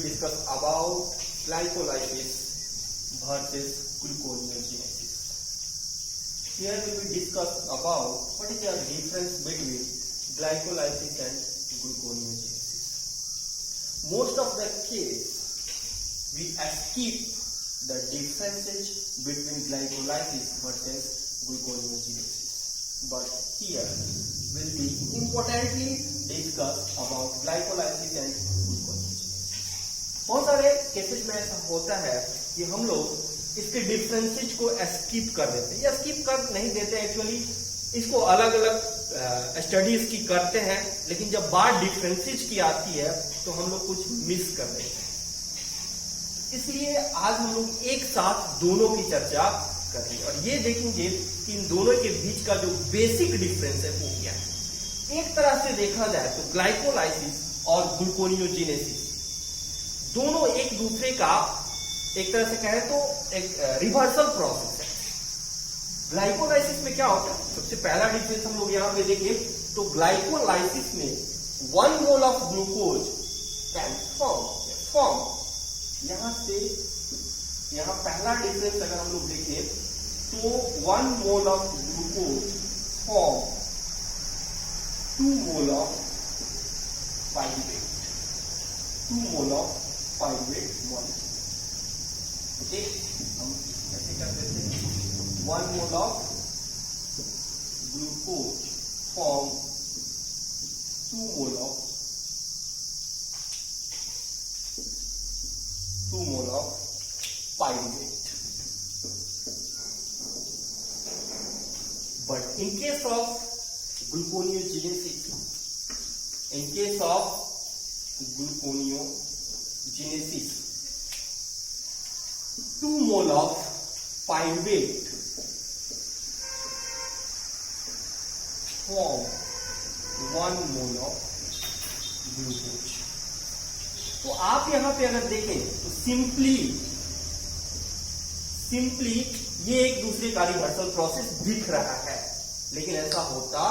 discuss about glycolysis versus gluconeogenesis. Here we will discuss about what is the difference between glycolysis and gluconeogenesis. Most of the case we skip the differences between glycolysis versus gluconeogenesis. But here will be importantly discuss about glycolysis and gluconeogenesis. बहुत सारे cases में ऐसा होता है कि हम लोग इसके डिफरेंसेस को स्किप कर देते हैं या स्किप कर नहीं देते, एक्चुअली इसको अलग अलग स्टडीज की करते हैं, लेकिन जब बात डिफरेंसेस की आती है तो हम लोग कुछ मिस कर देते हैं। इसलिए आज हम लोग एक साथ दोनों की चर्चा करेंगे और ये देखेंगे कि इन दोनों के बीच का जो बेसिक डिफरेंस है वो क्या है। एक तरह से देखा जाए तो ग्लाइकोलाइसिस और ग्लूकोनियोजेनेसिस दोनों एक दूसरे का एक तरह से कहें तो एक रिवर्सल प्रोसेस है। ग्लाइकोलाइसिस में क्या होता है, सबसे पहला डिफरेंस हम लोग यहां पे देखें तो ग्लाइकोलाइसिस में 1 mole of glucose can form यहां से यहां पहला डिफरेंस अगर हम लोग देखें तो 1 mole of glucose form 2 mole of pyruvate 2 mole of pyruvate molecule. Okay, हम कैसे कर देते हैं 1 mole of glucose form 2 mole of pyruvate. But in case of gluconeogenesis, 2 mole of pyruvate form 1 mole of glucose. तो आप यहां पे अगर देखें तो सिंपली ये एक दूसरे का रिवर्सल प्रोसेस दिख रहा है, लेकिन ऐसा होता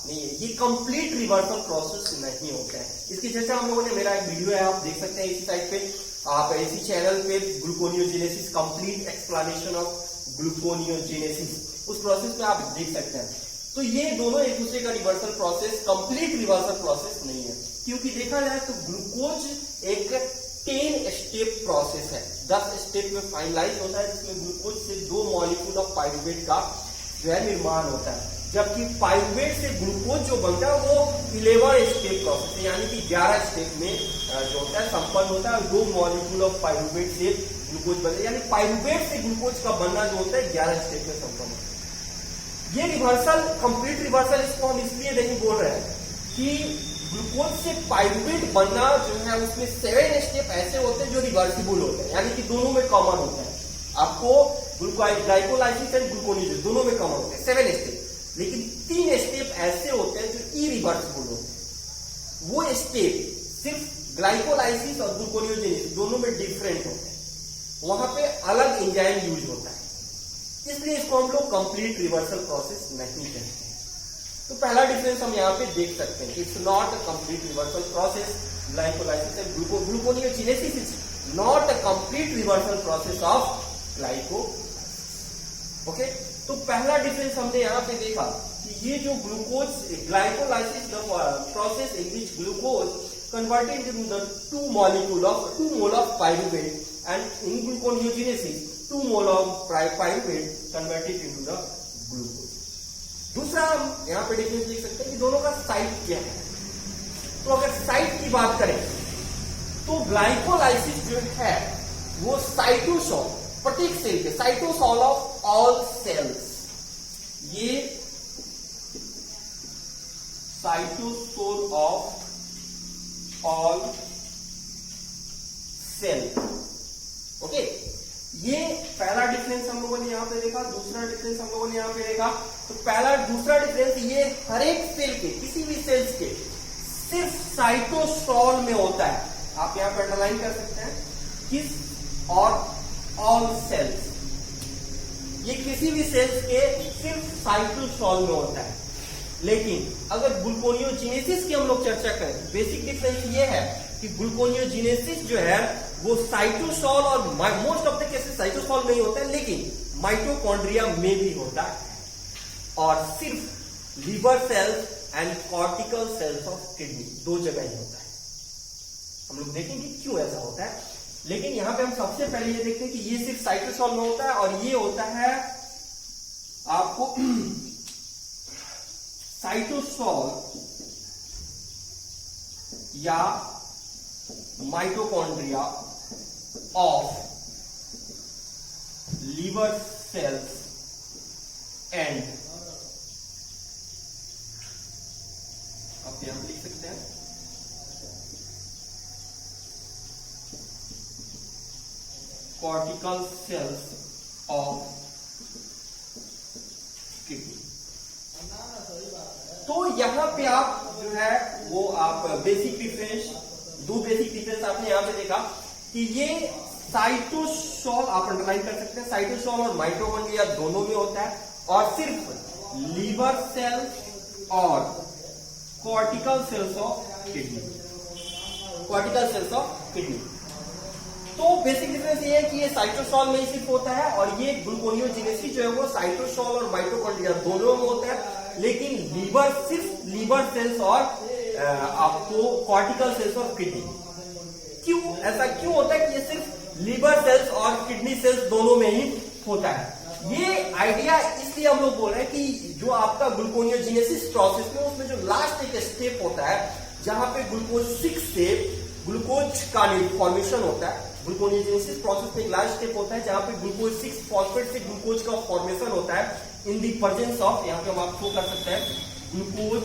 नहीं है। ये कंप्लीट रिवर्सल प्रोसेस नहीं होता है। इसकी चर्चा हम लोगों ने, मेरा एक वीडियो है आप देख सकते हैं इसी साइट पे, आप इसी चैनल पे, gluconeogenesis complete explanation of gluconeogenesis, उस प्रोसेस में आप देख सकते हैं। तो ये दोनों एक दूसरे का reversal process complete reversal process नहीं है, क्योंकि देखा जाए तो ग्लूकोज एक 10 स्टेप प्रोसेस है, 10 स्टेप में फाइनलाइज होता है, जिसमें ग्लूकोज से 2 मॉलिक्यूल ऑफ पाइरुवेट का जो है निर्माण होता है, जबकि पाइरुवेट से ग्लूकोज जो बनता है वो 11 स्टेप प्रोसेस है, यानी कि 11 स्टेप में जो होता है संपन्न होता है। 2 मॉलिक्यूल ऑफ पाइरुवेट से ग्लूकोज बनता है, यानी पाइरुवेट से ग्लूकोज का बनना जो होता है 11 स्टेप में संपन्न होता है। ये रिवर्सल, कंप्लीट रिवर्सल, इसको हम इसलिए नहीं बोल रहे हैं कि ग्लूकोज से पाइरुवेट बनना जो है उसमें 7 स्टेप ऐसे होते हैं जो रिवर्सिबल होते हैं, यानी कि दोनों में कॉमन होता है। आपको ग्लाइकोलाइसिस एंड ग्लूकोनियोजेनेसिस दोनों में कॉमन होते हैं 7 स्टेप, लेकिन 3 स्टेप ऐसे होते हैं जो इरिवर्सिबल होते हैं। वो स्टेप सिर्फ ग्लाइकोलाइसिस और ग्लूकोनियोजेनेसिस दोनों में डिफरेंट होते हैं, वहां पे अलग एंजाइम यूज होता है, इसलिए इसको हम लोग कंप्लीट रिवर्सल प्रोसेस नहीं कहते हैं। तो पहला डिफरेंस हम यहाँ पे देख सकते हैं, it's not a complete reversal process. Glycolysis and gluconeogenesis is not a complete reversal process of glycolysis. Okay, तो पहला डिफरेंस हमने यहाँ पे देखा कि ये जो glucose glycolysis process in which glucose converted into the 2 molecule of 2 mole of pyruvate, and in gluconeogenesis 2 mole of pyruvate converted into the glucose. दूसरा हम यहाँ पे डिफरेंस देख सकते हैं कि दोनों का साइट क्या है। तो अगर साइट की बात करें तो ग्लाइकोलाइसिस जो है वो साइटोसोल, प्रत्येक सेल के साइटोसोल ऑफ ऑल सेल्स, ये cytosol of all cell. Okay, ये पहला डिफरेंस हम लोगों ने यहां पे देखा। दूसरा डिफरेंस हम लोगों ने यहां पे देखा, तो दूसरा डिफरेंस ये हर एक सेल के, किसी भी सेल्स के सिर्फ साइटोसोल में होता है। आप यहां पे अंडरलाइन कर सकते हैं, किस और ऑल सेल्स, ये किसी भी सेल्स के सिर्फ साइटोसोल में होता है। लेकिन अगर ग्लूकोनियोजेनेसिस की हम लोग चर्चा करें, बेसिक डिफरेंस ये है कि ग्लूकोनियोजेनेसिस जो है वो साइटोसोल और most of the cases cytosol में ही होता है, लेकिन माइटोकॉन्ड्रिया में भी होता है और सिर्फ liver cells and cortical cells of kidney दो जगह ही होता है। हम लोग देखेंगे क्यों ऐसा होता है, लेकिन यहां पे हम सबसे पहले ये देखते हैं कि ये सिर्फ साइटोसोल में होता है और ये होता है आपको साइटोसोल या mitochondria of liver cells and, आप यहां लिख सकते हैं कॉर्टिकल सेल्स ऑफ किडनी। तो यहां पे आप जो है वो आप बेसिक डिफरेंस, दो बेसिक डिफरेंस आपने यहां पे देखा कि ये साइटोसोल आप अंडरलाइन कर सकते हैं, साइटोसोल और माइटोकॉन्ड्रिया दोनों में होता है और सिर्फ लीवर सेल्स और cortical cells of kidney, cortical cells of kidney. तो बेसिक डिफरेंस ये है कि ये साइटोसोल में ही सिर्फ होता है और ये ग्लूकोनियोजेनेसिस जो है वो साइटोसोल और माइटोकॉन्ड्रिया दोनों में होता है, लेकिन लीवर सिर्फ लीवर सेल्स और आपको कॉर्टिकल सेल्स ऑफ किडनी। क्यों ऐसा क्यों होता है कि ये सिर्फ लीवर सेल्स और किडनी सेल्स दोनों में ही होता है? ये आइडिया इसलिए हम लोग बोल रहे हैं कि जो आपका ग्लूकोनियोजेनेसिस प्रोसेस में उसमें जो लास्ट एक स्टेप होता है जहां पे ग्लूकोज 6 से ग्लूकोज का फॉर्मेशन होता है, ग्लूकोनियोजेनेसिस प्रोसेस में एक लास्ट स्टेप होता है जहां पे ग्लूकोज 6 फॉस्फेट से ग्लूकोज का फॉर्मेशन होता है इन दी प्रेजेंस ऑफ, यहां पे हम आप शो कर सकते हैं ग्लूकोज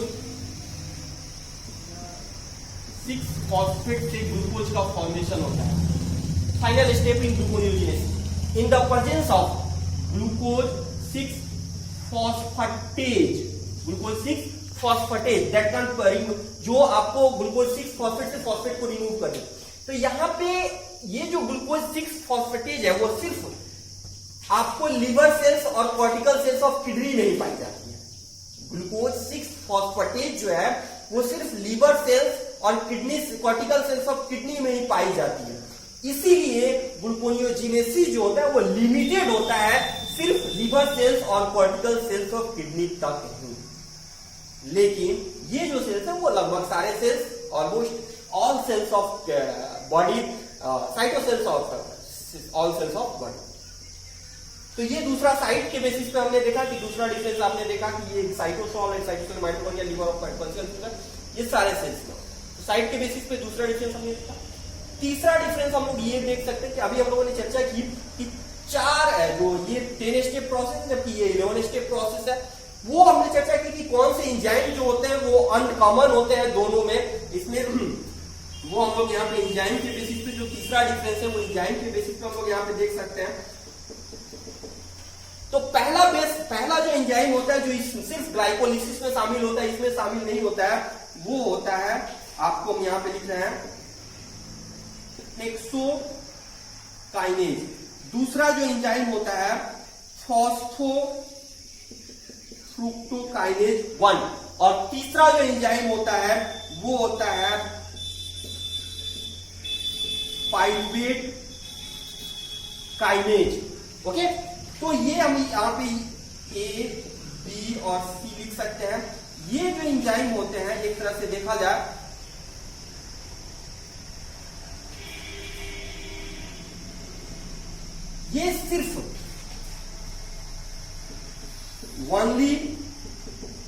6 फॉस्फेट से ग्लूकोज का फॉर्मेशन होता है। Final step in gluconeogenesis in the presence of glucose 6 phosphatase, glucose 6 phosphatase that can जो आपको ग्लूकोज 6 फॉस्फेट से फॉस्फेट को रिमूव करे। तो यहां पे ये जो ग्लूकोज 6 फॉस्फेटेज है वो सिर्फ आपको लिवर सेल्स और कॉर्टिकल सेल्स ऑफ किडनी में ही पाई जाती है। ग्लूकोज 6 फॉस्फेटेज जो है वो सिर्फ लिवर सेल्स और kidney cortical cells of kidney में ही पाई जाती है। इसीलिए ग्लूकोनियोजेनेसिस जो होता है वो लिमिटेड होता है सिर्फ लिवर सेल्स और कॉर्टिकल सेल्स ऑफ किडनी तक ही, लेकिन ये जो सेल्स है वो लगभग सारे cells, almost all cells of body, cytosols of all cells of body. तो ये दूसरा साइट के बेसिस पे हमने देखा कि दूसरा डिफरेंस आपने देखा कि ये साइटोसोल है, cytosol mitochondria liver of cortical, ये सारे सेल्स में साइट के बेसिस पे दूसरा डिफरेंस हमने देखा। तीसरा डिफरेंस हम लोग ये देख सकते हैं कि अभी हम लोगों ने चर्चा की कि 4 है जो ये 10 स्टेप प्रोसेस है जबकि ये 11 स्टेप प्रोसेस है, वो हमने चर्चा की कि कौन से एंजाइम जो होते हैं वो अनकॉमन होते हैं दोनों में। इसमें वो हम लोग यहाँ पे एंजाइम के बेसिस पे जो तीसरा डिफरेंस है वो एंजाइम के बेसिस पे हम लोग यहाँ पे देख सकते हैं। तो पहला जो एंजाइम होता है जो सिर्फ ग्लाइकोलिसिस में शामिल होता है, इसमें शामिल नहीं होता है, वो होता है आपको हम यहाँ पे लिख रहे हैं हेक्सोकाइनेज। दूसरा जो एंजाइम होता है फॉस्फोफ्रुक्टोकाइनेज 1 और तीसरा जो एंजाइम होता है वो होता है पाइरुवेट काइनेज। ओके, तो ये हम यहां पे ए, बी और सी लिख सकते हैं। ये जो एंजाइम होते हैं एक तरह से देखा जाए ये सिर्फ ओनली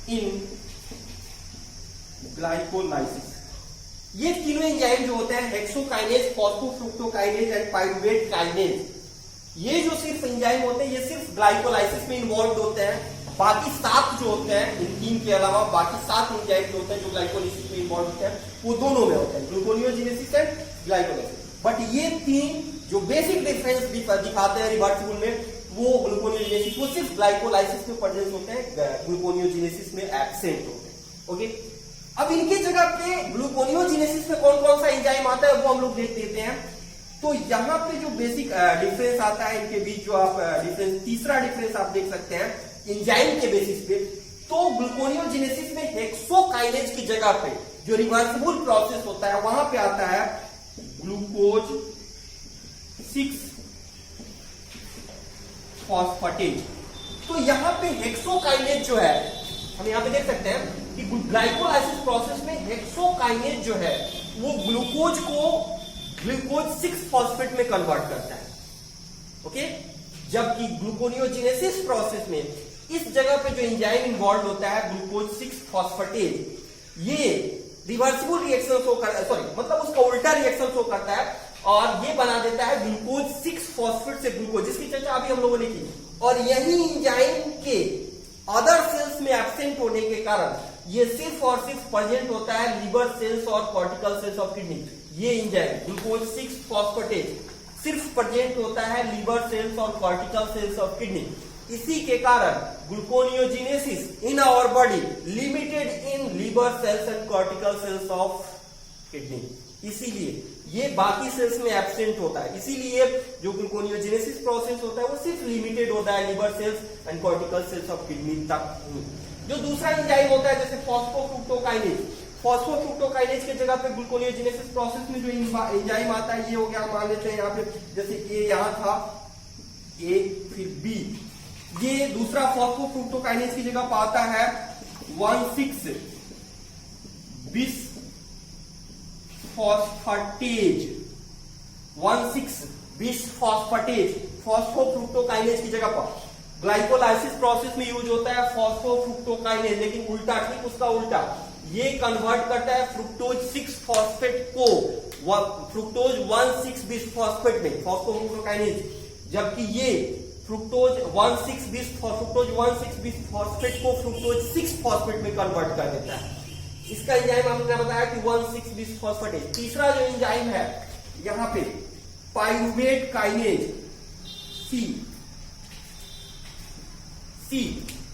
इन ग्लाइकोलाइसिस, ये तीनों एंजाइम जो होते हैं hexokinase, phosphofructokinase and pyruvate kinase, ये जो सिर्फ एंजाइम होते हैं ये सिर्फ ग्लाइकोलाइसिस में इन्वॉल्व होते हैं। बाकी 7 जो होते हैं इन 3 के अलावा बाकी 7 एंजाइम जो होते हैं जो ग्लाइकोलाइसिस में इन्वॉल्व होते हैं वो दोनों में होते हैं, ग्लूकोनियोजेनेसिस एंड ग्लाइकोलाइसिस। बट ये 3 जो बेसिक डिफरेंस दिखाते हैं रिवर्सिबल में वो ग्लूकोनियोजेनेसिस वो सिर्फ ग्लाइकोलाइसिस में प्रेजेंट होते हैं, ग्लूकोनियोजेनेसिस में एब्सेंट होते हैं। ओके, अब इनके जगह पे ग्लूकोनियोजेनेसिस में कौन कौन सा एंजाइम आता है वो हम लोग देख लेते हैं। तो यहाँ पे जो बेसिक डिफरेंस आता है इनके बीच जो आप डिफरेंस, तीसरा डिफरेंस आप देख सकते हैं एंजाइम के बेसिस पे। तो ग्लूकोनियोजेनेसिस में हेक्सोकाइनेज की जगह पे जो रिवर्सिबल प्रोसेस होता है वहां पे आता है ग्लूकोज 6 फॉस्फेटेज। तो यहां पे हेक्सोकाइनेज जो है, हम यहां पे देख सकते हैं कि ग्लाइकोलाइसिस प्रोसेस में हेक्सोकाइनेज जो है वो ग्लूकोज को ग्लूकोज 6 फॉस्फेट में कन्वर्ट करता है। ओके, जबकि ग्लूकोनियोजेनेसिस प्रोसेस में इस जगह पे जो एंजाइम इन्वॉल्व होता है ग्लूकोज 6 फॉस्फेटेज, ये रिवर्सिबल रिएक्शन शो कर, सॉरी मतलब उसका उल्टा रिएक्शन शो करता है और ये बना देता है ग्लूकोज 6 फॉस्फेट से ग्लूकोज, जिसकी चर्चा अभी हम लोगों ने की। और यही एंजाइम के अदर सेल्स में एब्सेंट होने के कारण ये सिर्फ और सिर्फ प्रेजेंट होता है लिवर सेल्स और कॉर्टिकल सेल्स ऑफ किडनी। ये एंजाइम ग्लूकोज 6 फॉस्फेटेज सिर्फ प्रेजेंट होता है लिवर सेल्स और कॉर्टिकल सेल्स ऑफ किडनी। इसी के कारण gluconeogenesis in our body limited in liver cells and cortical cells of kidney, इसीलिए ये बाकी सेल्स में एब्सेंट होता है। इसीलिए जो ग्लूकोनियोजेनेसिस प्रोसेस होता है वो सिर्फ लिमिटेड होता है liver cells and cortical cells of kidney तक। जो दूसरा एंजाइम होता है जैसे फॉस्फोफ्रुक्टोकाइनेज, फॉस्फोफ्रुक्टोकाइनेज के जगह पे ग्लूकोनियोजेनेसिस प्रोसेस में जो एंजाइम आता है ये हो गया, मान लेते हैं यहाँ पे जैसे ए यहाँ था, ए फिर बी, ये दूसरा फॉस्फोफ्रुक्टोकाइनेज की जगह पाता है 1,6 बिस फॉस्फेटेज, 1,6 बिस फॉस्फेटेज फॉस्फोफ्रुक्टोकाइनेज की जगह पर। ग्लाइकोलाइसिस प्रोसेस में यूज होता है फॉस्फोफ्रुक्टोकाइनेज, लेकिन उल्टा, ठीक उसका उल्टा, ये कन्वर्ट करता है फ्रुक्टोज 6 फॉस्फेट को फ्रुक्टोज 1,6 बिस फॉस्फेट में, फॉस्फोफ्रुक्टोकाइनेज, जबकि ये फ्रुक्टोज 1,6 बिस फॉस्फेट को फ्रुक्टोज 6 फॉस्फेट में कन्वर्ट कर देता है। इसका एंजाइम हमने बताया कि 1,6 बिस फॉस्फेटेज। तीसरा जो एंजाइम है यहां पे पाइरुवेट काइनेज, सी।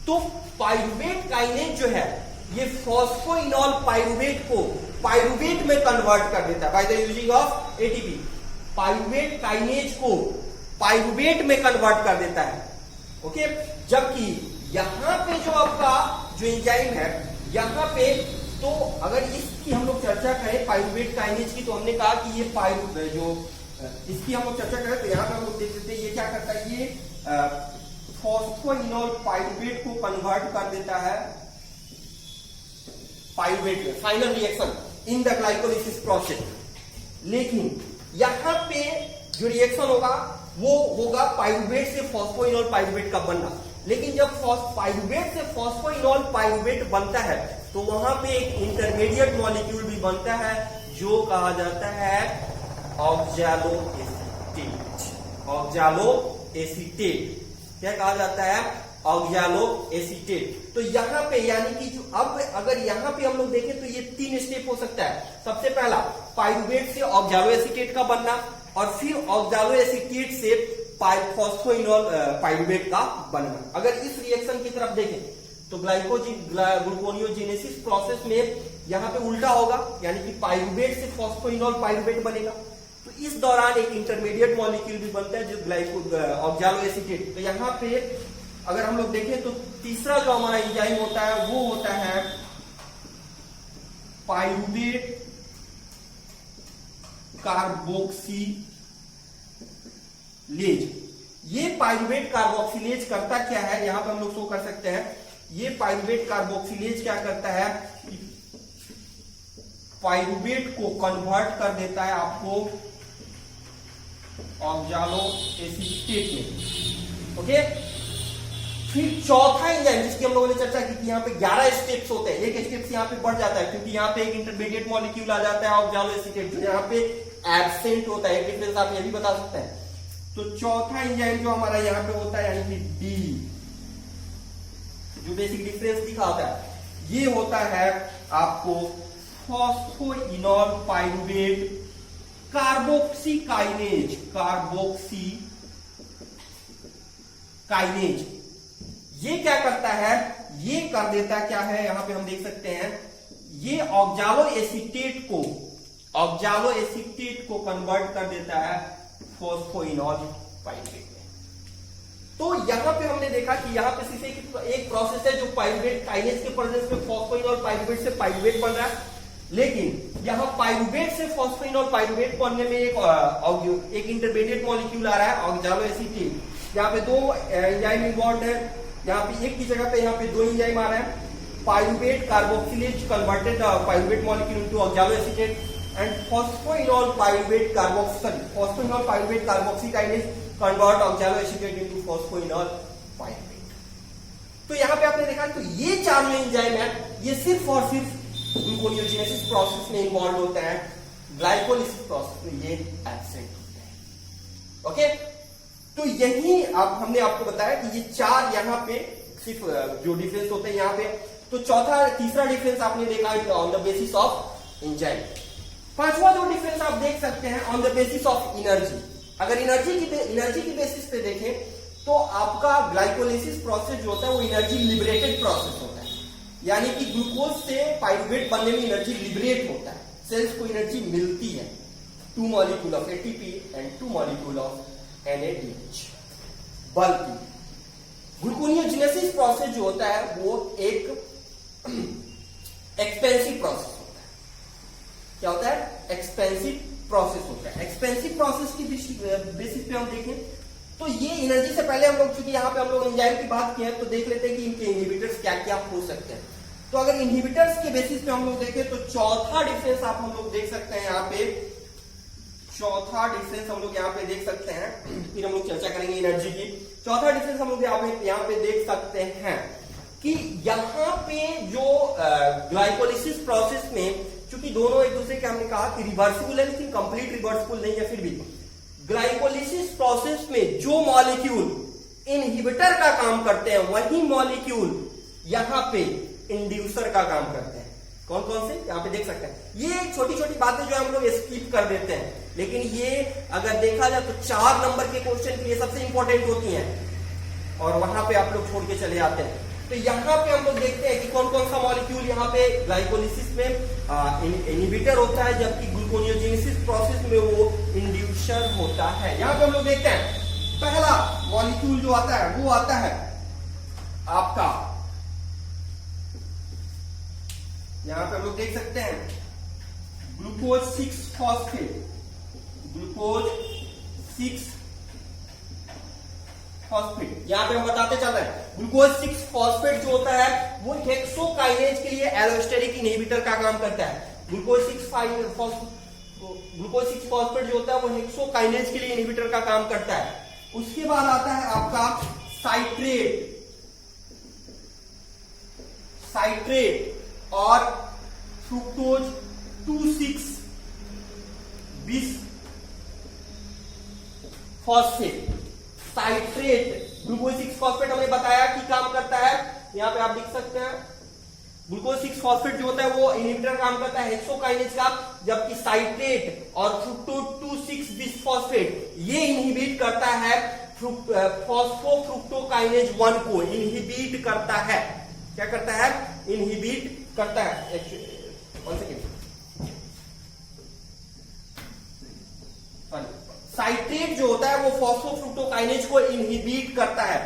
तो पाइरुवेट काइनेज जो है ये फॉस्फोइनॉल पाइरुवेट को पाइरुवेट में कन्वर्ट कर देता है by the using of ATP. Pyruvate kinase को पाइरुवेट में कन्वर्ट कर देता है। ओके, जबकि यहां पे जो आपका जो एंजाइम है यहां पे, तो अगर इसकी हम लोग चर्चा करें पाइरुवेट काइनेज की, तो हमने कहा कि ये इसकी हम लोग चर्चा करें तो यहां पर हम लोग देख सकते हैं ये क्या करता है, ये फॉस्फोइनॉल पाइरुवेट को कन्वर्ट कर देता है पाइरुवेट में, final reaction in the glycolysis process. लेकिन यहां पे जो रिएक्शन होगा वो होगा पाइरुवेट से फॉस्फोइनॉल पाइरुवेट का बनना। लेकिन जब पाइरुवेट से फॉस्फोइनॉल पाइरुवेट बनता है तो वहां पे एक इंटरमीडिएट मॉलिक्यूल भी बनता है जो कहा जाता है ऑक्सैलो एसीटेट। ऑक्सैलो एसीटेट क्या कहा जाता है, ऑक्सैलो एसीटेट। तो यहां पे यानी कि जो अब अगर यहां पे हम लोग देखें तो ये 3 स्टेप हो सकता है। सबसे पहला पाइरुवेट से ऑक्सैलो एसीटेट का बनना, और फिर ऑक्सैलो एसीटेट से फॉस्फोइनॉल पाइरुवेट का बनना। अगर इस रिएक्शन की तरफ देखें तो ग्लूकोनियोजेनेसिस प्रोसेस में यहां पे उल्टा होगा, यानी कि पाइरुवेट से फॉस्फोइनॉल पाइरुवेट बनेगा। तो इस दौरान एक इंटरमीडिएट मॉलिक्यूल भी बनता है जो ऑक्सैलो एसीटेट। तो यहां पे अगर हम लोग देखें तो तीसरा जो हमारा एंजाइम होता है वो होता है पाइरुवेट कार्बोक्सिलेज। ये पाइरुवेट कार्बोक्सिलेज करता क्या है, यहां पे हम लोग शो कर सकते हैं। ये पाइरुवेट कार्बोक्सिलेज क्या करता है, पाइरुवेट को कन्वर्ट कर देता है आपको ऑक्सैलो एसीटेट में। ओके, फिर चौथा एंजाइम जिसकी हम लोगों ने चर्चा की कि यहाँ पे 11 स्टेप्स होते हैं, एक स्टेप्स यहाँ पे बढ़ जाता है क्योंकि यहाँ पे एक इंटरमीडिएट मॉलिक्यूल आ जाता है ऑक्सैलो एसीटेट जो यहाँ पे एब्सेंट होता है। डिफरेंस आप ये भी बता सकते हैं। तो चौथा एंजाइम जो हमारा यहाँ पे होता है यानी कि डी, जो बेसिक डिफरेंस दिखा होता है, ये होता है आपको फॉस्फोइनॉल पाइरुवेट कार्बोक्सीकाइनेज। ये क्या करता है, ये कर देता क्या है, यहां पे हम देख सकते हैं, ये ऑक्सैलो एसीटेट को कन्वर्ट कर देता है फॉस्फोइनॉल पाइरुवेट में। तो यहां पे हमने देखा कि यहां पे सिर्फ एक प्रोसेस है जो पाइरुवेट काइनेज के प्रेजेंस में फॉस्फोइनॉल पाइरुवेट से पाइरुवेट बन रहा है। लेकिन यहाँ पाइरुवेट से फॉस्फोइनॉल पाइरुवेट बनने में एक इंटरमीडिएट मॉलिक्यूल आ रहा है ऑक्सैलो एसीटेट। यहाँ पे दो एंजाइम इन्वॉल्व है, यहाँ पे एक की जगह पे यहाँ पे दो एंजाइम आ रहा है। Pyruvate carboxylase converted pyruvate molecule into oxaloacetate and phosphoenolpyruvate carboxykinase convert oxaloacetate into phosphoenolpyruvate. तो यहाँ पे आपने देखा तो ये चार जो एंजाइम है ये सिर्फ और सिर्फ ग्लूकोनियोजेनेसिस प्रोसेस में इन्वॉल्व होता है, ग्लाइकोलिसिस प्रोसेस में ये एब्सेंट होता है। ओके, तो यही हमने आपको बताया कि ये चार यहाँ पे सिर्फ जो डिफरेंस होते हैं यहाँ पे। तो तीसरा डिफरेंस आपने देखा on the basis of enzyme. पांचवा जो डिफरेंस आप देख सकते हैं on the basis of energy. अगर एनर्जी की बेसिस पे देखें तो आपका ग्लाइकोलिसिस प्रोसेस जो होता है वो एनर्जी लिबरेटेड प्रोसेस होता है, यानी कि ग्लूकोज से पाइरुवेट बनने में एनर्जी लिबरेट होता है, सेल्स को एनर्जी मिलती है, 2 molecule of ATP and 2 molecule of NADH। बल्कि ग्लूकोनियोजेनेसिस प्रोसेस जो होता है वो एक एक्सपेंसिव प्रोसेस होता है। क्या होता है? एक्सपेंसिव प्रोसेस होता है। एक्सपेंसिव प्रोसेस की बेसिस पे हम देखें तो ये एनर्जी से पहले हम लोग, चूंकि यहाँ पे हम लोग एंजाइम की बात किए हैं, तो देख लेते हैं कि इनके इनहिबिटर्स क्या क्या हो सकते हैं। तो अगर इनहिबिटर्स के बेसिस पे हम लोग देखें तो चौथा डिफरेंस हम लोग देख सकते हैं यहाँ पे। चौथा डिफरेंस हम लोग यहाँ पे देख सकते हैं, फिर हम लोग चर्चा करेंगे एनर्जी की। चौथा डिफरेंस हम लोग यहाँ पे देख सकते हैं कि यहाँ पे जो ग्लाइकोलिसिस प्रोसेस में, चूंकि दोनों एक दूसरे के हमने कहा कि रिवर्सिबल है लेकिन कंप्लीट रिवर्सिबल नहीं है, फिर भी ग्लाइकोलिसिस प्रोसेस में जो मॉलिक्यूल इनहिबिटर का काम करते हैं वही मॉलिक्यूल यहाँ पे इंड्यूसर का काम करते हैं। कौन कौन से यहाँ पे देख सकते हैं। ये छोटी छोटी बातें जो हम लोग स्किप कर देते हैं, लेकिन ये अगर देखा जाए तो 4 नंबर के क्वेश्चन के लिए सबसे इंपॉर्टेंट होती हैं और वहां पे आप लोग छोड़ के चले आते हैं। तो यहाँ पे हम लोग देखते हैं कि कौन कौन सा मॉलिक्यूल यहाँ पे ग्लाइकोलिसिस में इनहिबिटर होता है, जबकि ग्लूकोनियोजेनेसिस प्रोसेस में वो इंड्यूसर होता है। यहाँ पे हम लोग देखते हैं पहला मॉलिक्यूल जो आता है वो आता है आपका, यहाँ पे हम लोग देख सकते हैं ग्लूकोज 6 फॉस्फेट। ग्लूकोज 6 फॉस्फेट यहाँ पे हम बताते चल रहे हैं। ग्लूकोज 6 फॉस्फेट जो होता है वो हेक्सोकाइनेज के लिए एलोस्टेरिक इनहिबिटर का काम करता है। ग्लूकोज 6 फॉस्फेट जो होता है वो हेक्सोकाइनेज के लिए इनहिबिटर का काम करता है। उसके बाद आता है आपका साइट्रेट और fructose 2,6 bisphosphate. Citrate glucose 6 phosphate हमने बताया कि काम करता है, यहाँ पे आप लिख सकते हैं ग्लूकोज 6 फॉस्फेट जो होता है वो इनहिबिटर काम करता है हेक्सोकाइनेज का, जबकि साइट्रेट और फ्रुक्टोज 2,6 बिसफॉस्फेट ये इनहिबिट करता है फॉस्फोफ्रुक्टोकाइनेज 1 को इनहिबिट करता है। क्या करता है? इनहिबिट करता है। साइट्रेट जो होता है वो फॉस्फोफ्रुक्टोकाइनेज को इनहिबिट करता है।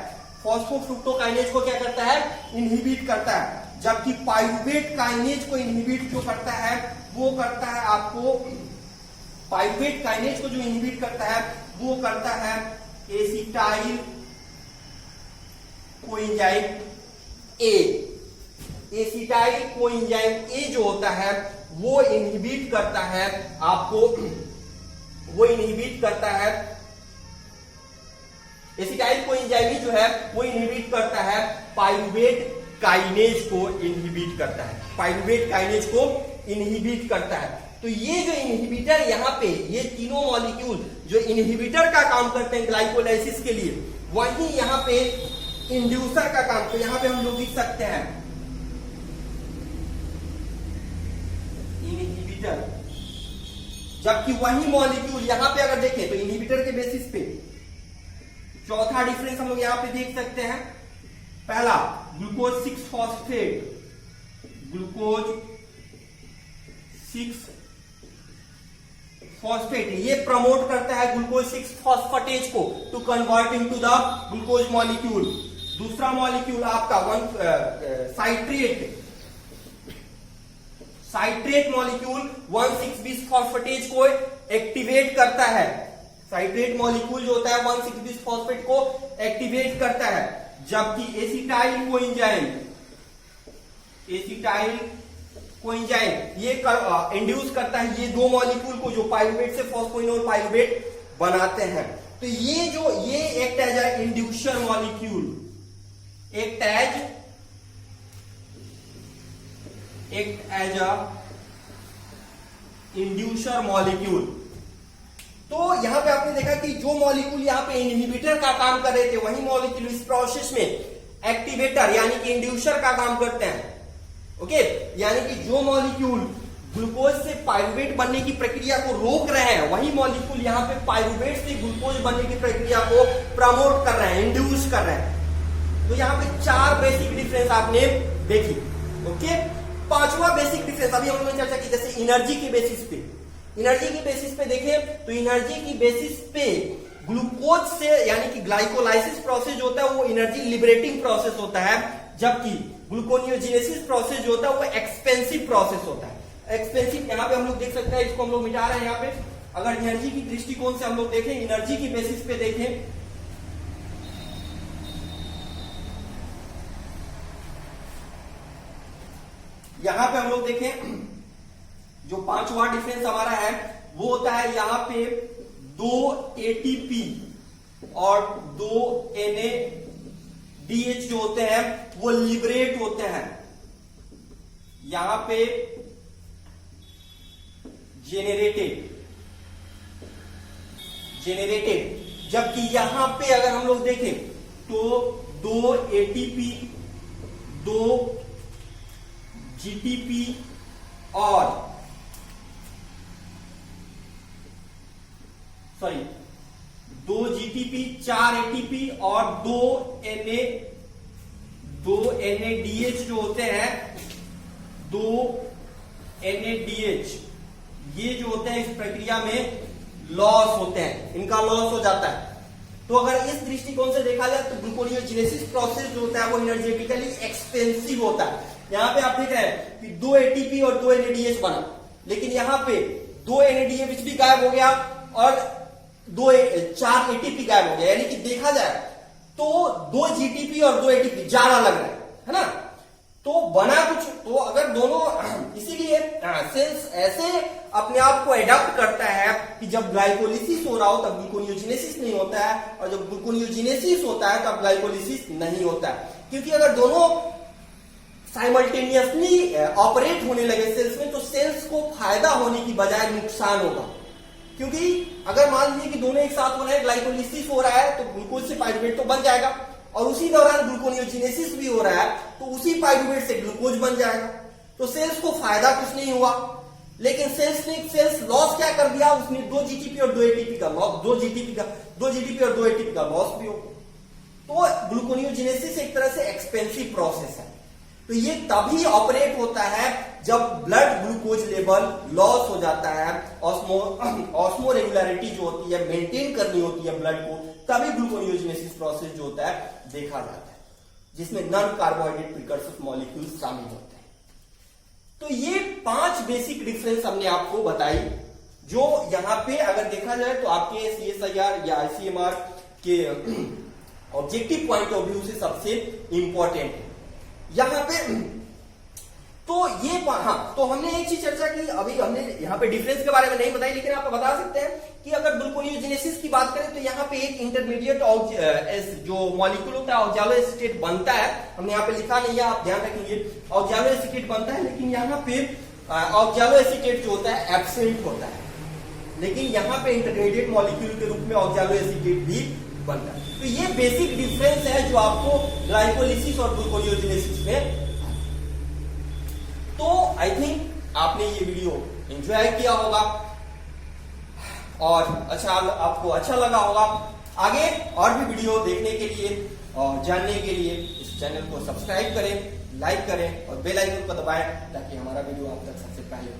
फॉस्फोफ्रुक्टोकाइनेज को क्या करता है? इनहिबिट करता है। जबकि पाइरुवेट काइनेज को इनहिबिट जो करता है वो करता है आपको, पाइरुवेट काइनेज को जो इनहिबिट करता है वो करता है acetyl coenzyme A. Acetyl coenzyme A जो होता है वो इनहिबिट करता है आपको, वो इनहिबिट करता है, एसिटाइल कोएंजाइम जो है वो इनहिबिट करता है पाइरुवेट काइनेज को इनहिबिट करता है। पाइरुवेट काइनेज को इनहिबिट करता है। तो ये जो इनहिबिटर यहाँ पे, ये तीनों मॉलिक्यूल जो इनहिबिटर का काम करते हैं ग्लाइकोलाइसिस के लिए, वही यहाँ पे इंड्यूसर का काम। तो यहाँ पे हम लोग लिख सकते हैं इनहिबिटर, जबकि वही मॉलिक्यूल यहाँ पे अगर देखें तो इनहिबिटर के बेसिस पे चौथा डिफरेंस हम लोग यहाँ पे देख सकते हैं। पहला ग्लूकोज 6 फॉस्फेट, ग्लूकोज 6 फॉस्फेट ये प्रमोट करता है ग्लूकोज 6 फॉस्फेटेज को to convert into the glucose molecule. दूसरा मॉलिक्यूल आपका साइट्रेट, साइट्रेट मॉलिक्यूल 1,6-बिस फॉस्फेटेज को एक्टिवेट करता है। साइट्रेट मॉलिक्यूल जो होता है 1,6-बिस फॉस्फेट को एक्टिवेट करता है, जबकि एसिटाइल कोएंजाइम ये इंड्यूस करता है ये दो मॉलिक्यूल को जो पाइरुवेट से फॉस्फोइनोल पाइरुवेट बनाते हैं। तो ये act as a inducer molecule, act as a inducer molecule. तो यहां पे आपने देखा कि जो मॉलिक्यूल यहां पे इनहिबिटर का काम कर रहे थे, वही मॉलिक्यूल इस प्रोसेस में एक्टिवेटर यानी कि इंड्यूसर का काम करते हैं। ओके, यानी कि जो मॉलिक्यूल ग्लूकोज से पाइरुवेट बनने की प्रक्रिया को रोक रहे हैं, वही मॉलिक्यूल यहाँ पे पाइरुवेट से ग्लूकोज बनने की प्रक्रिया को प्रमोट कर रहे हैं, इंड्यूस कर रहे हैं। तो यहाँ पे 4 बेसिक डिफरेंस आपने देखी। ओके, 5वां बेसिक डिफरेंस अभी हम लोगों ने चर्चा की, जैसे एनर्जी के बेसिस पे। एनर्जी की बेसिस पे देखें तो एनर्जी की बेसिस पे ग्लूकोज से यानी कि ग्लाइकोलाइसिस प्रोसेस जो होता है वो एनर्जी लिबरेटिंग प्रोसेस होता है, जबकि ग्लूकोनियोजेनेसिस प्रोसेस जो होता है वो एक्सपेंसिव प्रोसेस होता है। एक्सपेंसिव यहाँ पे हम लोग देख सकते हैं, इसको हम लोग मिटा रहे हैं यहाँ पे। अगर एनर्जी की दृष्टिकोण से हम लोग देखें, एनर्जी की बेसिस पे देखें, यहां पे हम लोग देखें जो 5वां डिफरेंस हमारा है वो होता है यहां पे 2 ATP और 2 NADH जो होते हैं वो लिबरेट होते हैं। यहां पे जेनेरेटेड, जबकि यहां पे अगर हम लोग देखें तो 2 ATP 2 GTP और 2 GTP 4 ATP और 2 NADH जो होते हैं, 2 NADH ये जो होते हैं इस प्रक्रिया में लॉस होते हैं, इनका लॉस हो जाता है। तो अगर इस दृष्टिकोण से देखा जाए तो ग्लूकोनियोजेनेसिस प्रोसेस जो होता है वो एनर्जेटिकली एक्सपेंसिव होता है। यहां पे आप देख रहे हैं कि 2 ATP और 2 NADH बना, लेकिन यहां पे 2 NADH भी गायब हो गया और 4 ATP गायब हो गया। यानी कि देखा जाए तो 2 GTP और 2 ATP ज्यादा लग रहा है ना। तो बना कुछ, तो अगर दोनों, इसीलिए सेल्स ऐसे अपने आप को एडॉप्ट करता है कि जब ग्लाइकोलिसिस हो रहा हो तब ग्लूकोनियोजेनेसिस नहीं होता है, और जब ग्लूकोनियोजेनेसिस होता है तब ग्लाइकोलिसिस नहीं होता है। क्योंकि अगर दोनों साइमल्टेनियसली ऑपरेट होने लगे सेल्स में, तो सेल्स को फायदा होने की बजाय नुकसान होगा। क्योंकि अगर मान लीजिए कि दोनों एक साथ हो रहे हैं, ग्लाइकोलिसिस हो रहा है तो ग्लूकोज से पाइरुवेट तो बन जाएगा, और उसी दौरान ग्लूकोनियोजेनेसिस भी हो रहा है तो उसी पाइरुवेट से ग्लूकोज बन जाएगा। तो सेल्स को फायदा कुछ नहीं हुआ, लेकिन सेल्स लॉस क्या कर दिया, उसने 2 GTP और 2 ATP का लॉस, 2 GTP और 2 ATP का लॉस भी हो। तो ग्लूकोनियोजेनेसिस एक तरह से एक्सपेंसिव प्रोसेस है। तो ये तभी ऑपरेट होता है जब ब्लड ग्लूकोज लेवल लॉस हो जाता है, ऑस्मो रेगुलरिटी जो होती है मेंटेन करनी होती है ब्लड को, तभी ग्लूकोनियोजेनेसिस प्रोसेस जो होता है देखा जाता है, जिसमें नॉन कार्बोहाइड्रेट प्रिकर्सर मॉलिक्यूल्स शामिल होते हैं। तो ये 5 बेसिक डिफरेंस हमने आपको बताई, जो यहां पे अगर देखा जाए तो आपके CSIR या ICMR के ऑब्जेक्टिव पॉइंट ऑफ व्यू से सबसे इंपॉर्टेंट है यहां पे। तो ये तो हमने एक चीज चर्चा की, अभी हमने यहाँ पे डिफरेंस के बारे में नहीं बताई, लेकिन आप बता सकते हैं कि अगर ग्लूकोनियोजेनेसिस की बात करें तो यहाँ पे एक इंटरमीडिएट जो मॉलिक्यूल होता है ऑक्सैलो एसीटेट बनता है। हमने यहाँ पे लिखा नहीं है, आप ध्यान रखेंगे, ऑक्सैलो एसीटेट बनता है, लेकिन यहाँ पे ऑक्सैलो एसीटेट जो होता है एब्सेंट होता है, लेकिन यहाँ पे इंटरमीडिएट मॉलिक्यूल के रूप में ऑक्सैलो एसीटेट भी बनता है। तो ये बेसिक डिफरेंस है जो आपको ग्लाइकोलिसिस और ग्लूकोनियोजेनेसिस में। तो आई थिंक आपने ये वीडियो एंजॉय किया होगा और आपको अच्छा लगा होगा। आगे और भी वीडियो देखने के लिए और जानने के लिए इस चैनल को सब्सक्राइब करें, लाइक करें और बेल आइकन को दबाएं, ताकि हमारा वीडियो आप तक सबसे पहले